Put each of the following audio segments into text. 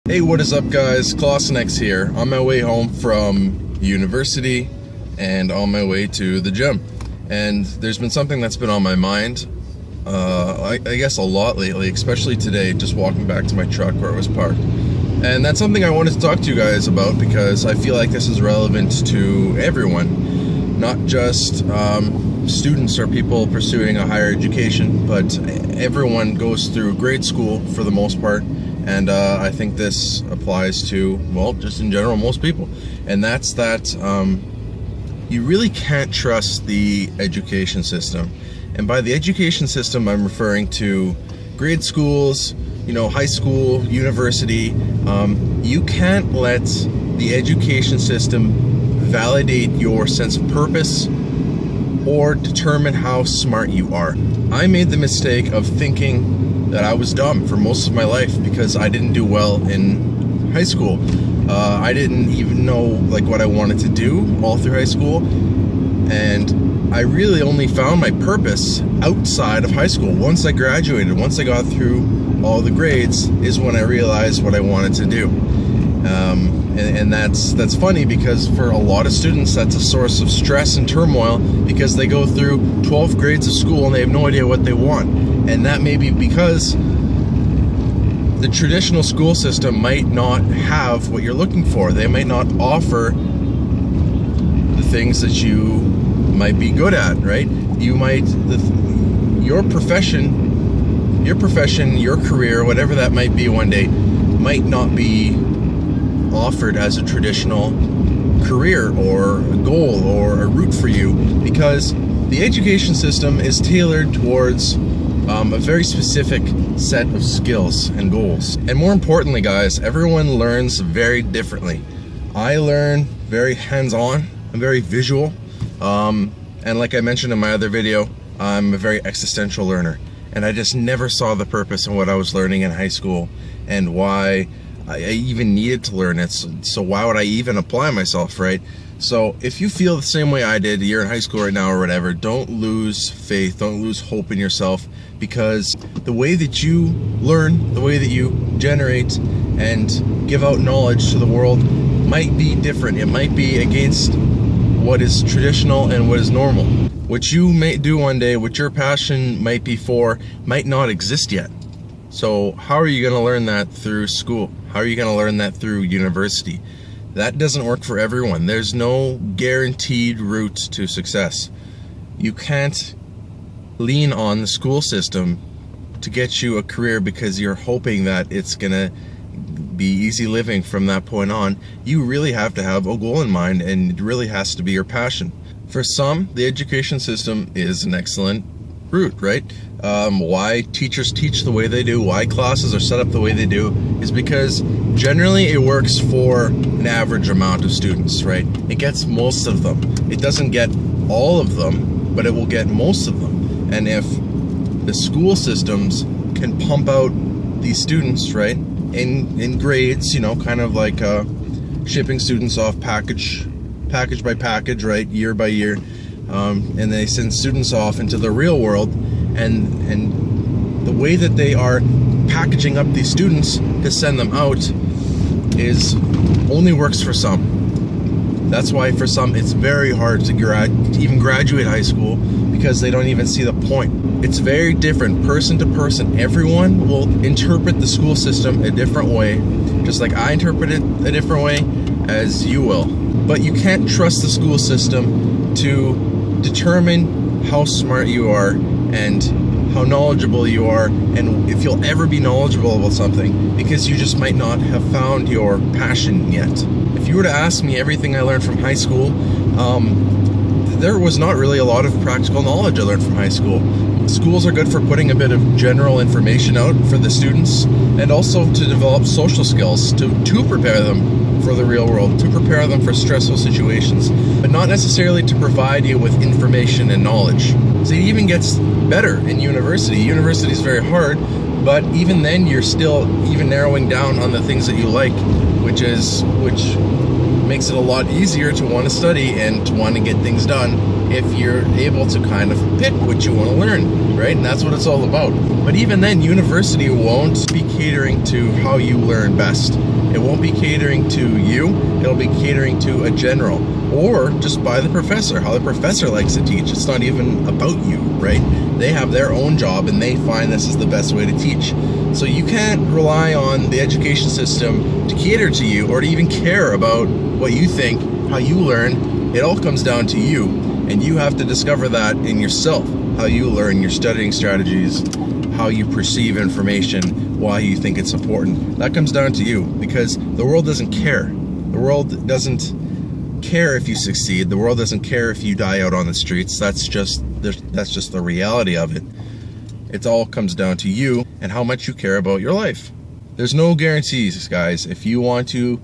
Hey, what is up guys? Clausenex here, on my way home from university and on my way to the gym. And there's been something that's been on my mind, I guess a lot lately, especially today, just walking back to my truck where it was parked. And that's something I wanted to talk to you guys about because I feel like this is relevant to everyone, not just students or people pursuing a higher education, but everyone goes through grade school for the most part. And I think this applies to, well, just in general, most people. And that's that you really can't trust the education system. And by the education system, I'm referring to grade schools, high school, university. You can't let the education system validate your sense of purpose or determine how smart you are. I made the mistake of thinking that I was dumb for most of my life because I didn't do well in high school. I didn't even know what I wanted to do all through high school, and I really only found my purpose outside of high school. Once I graduated, once I got through all the grades, is when I realized what I wanted to do. And that's funny because for a lot of students that's a source of stress and turmoil because they go through 12 grades of school and they have no idea what they want. And that may be because the traditional school system might not have what you're looking for. They might not offer the things that you might be good at, right? You might, your profession, your career, whatever that might be one day, might not be offered as a traditional career or a goal or a route for you because the education system is tailored towards a very specific set of skills and goals. And more importantly, guys, everyone learns very differently. I learn very hands-on, I'm very visual, and like I mentioned in my other video, I'm a very existential learner, and I just never saw the purpose in what I was learning in high school and why I even needed to learn it. So why would I even apply myself, right? So if you feel the same way I did, you're in high school right now or whatever, don't lose faith, don't lose hope in yourself, because the way that you learn, the way that you generate and give out knowledge to the world might be different. It might be against what is traditional and what is normal. What you may do one day, what your passion might be for, might not exist yet. So how are you going to learn that through school? How are you going to learn that through university? That doesn't work for everyone. There's no guaranteed route to success. You can't lean on the school system to get you a career because you're hoping that it's gonna be easy living from that point on. You really have to have a goal in mind, and it really has to be your passion. For some, the education system is an excellent route, right? Why teachers teach the way they do, why classes are set up the way they do, is because generally it works for an average amount of students, right? It gets most of them. It doesn't get all of them, but it will get most of them. And if the school systems can pump out these students, right, in grades, kind of like shipping students off package by package, right, year by year, and they send students off into the real world, and the way that they are packaging up these students to send them out is only works for some. That's why for some it's very hard to even graduate high school because they don't even see the point. It's very different person to person. Everyone will interpret the school system a different way, just like I interpret it a different way as you will. But you can't trust the school system to determine how smart you are and how knowledgeable you are, and if you'll ever be knowledgeable about something, because you just might not have found your passion yet. If you were to ask me everything I learned from high school, there was not really a lot of practical knowledge I learned from high school. Schools are good for putting a bit of general information out for the students, and also to develop social skills to prepare them for the real world, to prepare them for stressful situations, but not necessarily to provide you with information and knowledge. So it even gets better in university. University is very hard, but even then you're still even narrowing down on the things that you like, which makes it a lot easier to want to study and to want to get things done if you're able to kind of pick what you want to learn, right? And that's what it's all about. But even then, university won't be catering to how you learn best. It won't be catering to you, it'll be catering to a general, or just by the professor, how the professor likes to teach. It's not even about you, right? They have their own job and they find this is the best way to teach. So you can't rely on the education system to cater to you or to even care about what you think, how you learn. It all comes down to you, and you have to discover that in yourself, how you learn, your studying strategies, how you perceive information, why you think it's important. That comes down to you, because the world doesn't care. The world doesn't care if you succeed. The world doesn't care if you die out on the streets. That's just the reality of it. It all comes down to you and how much you care about your life. There's no guarantees, guys. If you want to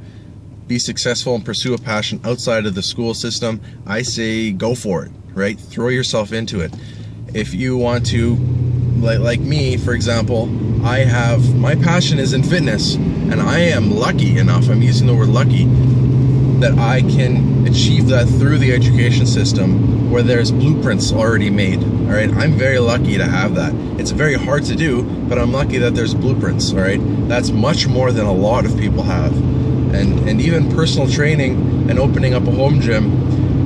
be successful and pursue a passion outside of the school system, I say go for it, right? Throw yourself into it. If you want to, like me, for example, my passion is in fitness, and I am lucky enough, I'm using the word lucky, that I can achieve that through the education system where there's blueprints already made. All right, I'm very lucky to have that. It's very hard to do, but I'm lucky that there's blueprints. All right, that's much more than a lot of people have. And even personal training and opening up a home gym,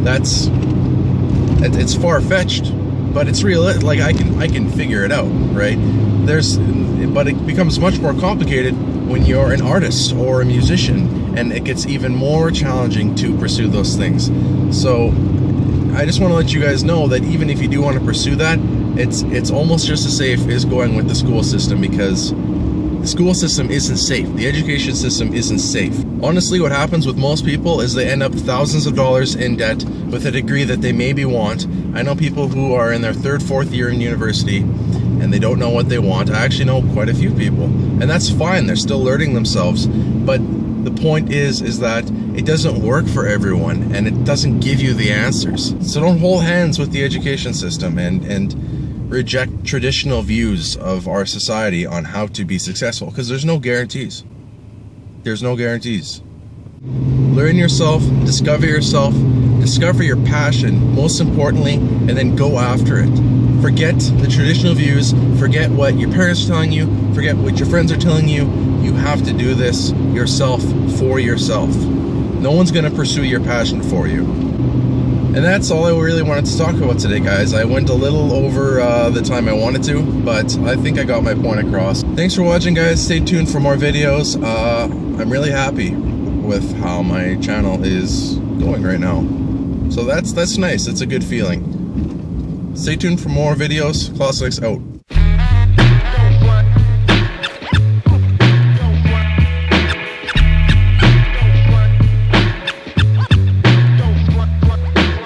it's far-fetched, but it's real. Like I can figure it out, right? But it becomes much more complicated when you're an artist or a musician, and it gets even more challenging to pursue those things. So I just want to let you guys know that even if you do want to pursue that, it's almost just as safe as going with the school system, because the school system isn't safe. The education system isn't safe. Honestly, what happens with most people is they end up thousands of dollars in debt with a degree that they maybe want. I know people who are in their third, fourth year in university and they don't know what they want. I actually know quite a few people, and that's fine. They're still learning themselves. But the point is that it doesn't work for everyone, and it doesn't give you the answers. So don't hold hands with the education system and reject traditional views of our society on how to be successful, because there's no guarantees. There's no guarantees. Learn yourself, discover your passion, most importantly, and then go after it. Forget the traditional views, forget what your parents are telling you, forget what your friends are telling you. You have to do this yourself, for yourself. No one's gonna pursue your passion for you. And that's all I really wanted to talk about today, guys. I went a little over the time I wanted to, but I think I got my point across. Thanks for watching, guys. Stay tuned for more videos. I'm really happy with how my channel is going right now. So that's nice. It's a good feeling. Stay tuned for more videos. Clausenix out.